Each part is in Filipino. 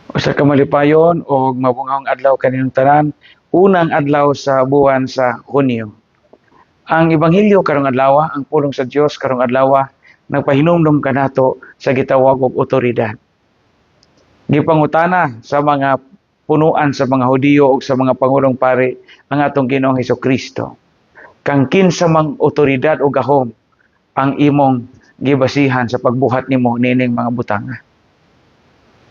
Usa ka malipayon o mabungahong adlaw kaninyong tanan, unang adlaw sa buwan sa Hunyo. Ang ebanghelyo karong adlaw, ang pulong sa Dios karong adlaw, nagpahinumdom kanato sa gitawag og otoridad. Gipangutana sa mga punuan sa mga Hudiyo ug sa mga pangulong pari ang atong Ginoong Hesukristo. Kang kinsa mang otoridad o gahom ang imong gibasihan sa pagbuhat nimo nining mga butanga.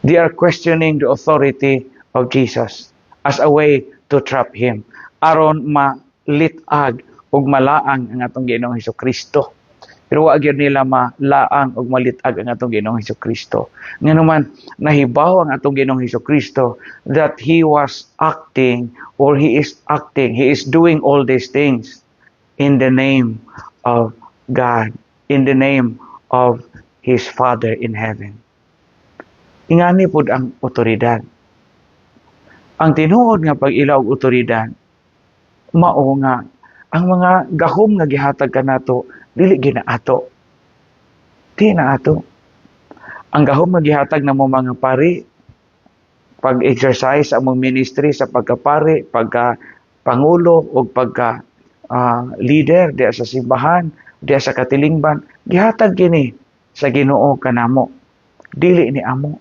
They are questioning the authority of Jesus as a way to trap Him. Aron malitag ug malaang ang atong Ginoong Hesukristo. Pero wa gyud nila malaang ug malitag ang atong Ginoong Hesukristo. Nganuman nahibaw ang atong Ginoong Hesukristo that He was acting or He is doing all these things in the name of God, in the name of His Father in heaven. Ingani pud ang otoridad. Ang tinuod nga pag-ilaw og otoridad, mao nga ang mga gahom nga gihatag kanato dili ginaato. Di na ato. Ang gahom nga gihatag namo mga pari, pag-exercise among ministry sa pagkapari, pagka-pangulo o pagka leader diya sa simbahan, diya sa katilingban, gihatag kini sa Ginoo kanamo. Dili ni amo.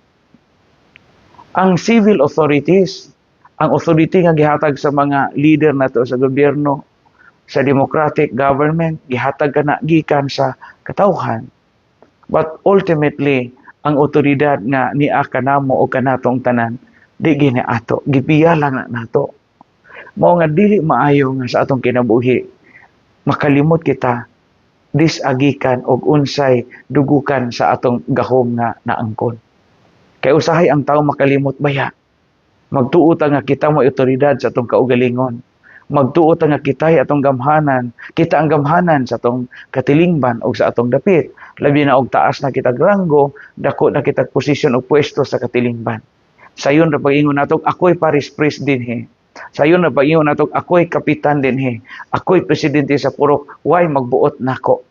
Ang civil authorities, ang authority nga gihatag sa mga leader nato sa gobyerno, sa democratic government, gihatag kana gikan sa katawhan. But ultimately, ang otoridad nga niya kanamo o kanatong tanan, di gini ato, gipiya lang na nato. Mao nga dili maayo nga sa atong kinabuhi, makalimot kita disagikan og unsay dugukan sa atong gahom nga naangkon. Kay usahay ang tao makalimot baya. Magtuot nga kita mo otoridad sa atong kaugalingon. Magtuot nga kita atong gamhanan, kita ang gamhanan sa atong katilingban o sa atong dapit. Labi na og taas na kita ranggo, dako na kita posisyon o pwesto sa katilingban. Sayon na pag-ingon nato, ako'y paris priest dinhi. Sayon na pag-ingon nato, ako'y kapitan dinhi. Ako'y presidente sa purok, why magbuot nako.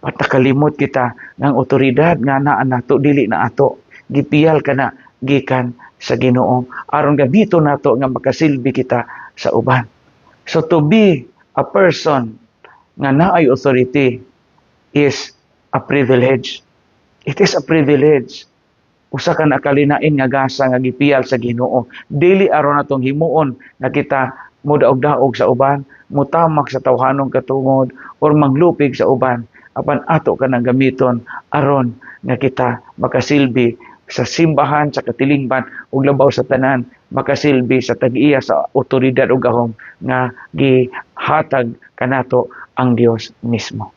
At nakalimot kita ng otoridad nga naa nato dili na ato. Gipiyal ka na gikan sa Ginoo aron gabito nato nga makasilbi kita sa uban. So to be a person nga naay authority is a privilege. It is a privilege. Usa ka nakalinain nga gasa nga gipiyal sa Ginoo. Dili aron natong himuon nga kita mudaog-daog sa uban, mutamak sa tawhanong katungod or manglupig sa uban apan ato ka nang gamiton aron nga kita makasilbi sa simbahan, sa katilingban, ug labaw sa tanan, makasilbi sa tag-iya sa otoridad ug gahom nga gihatag kanato ang Dios mismo.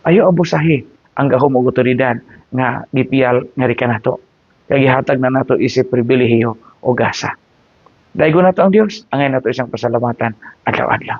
Ayo abusahi ang gahom ug otoridad nga gipiyal nga ri kanato. Kay gihatag na nato isip pribilehiyo o gasa. Daigo nato ang Dios, angay nato isang pasalamatan adlaw-adlaw.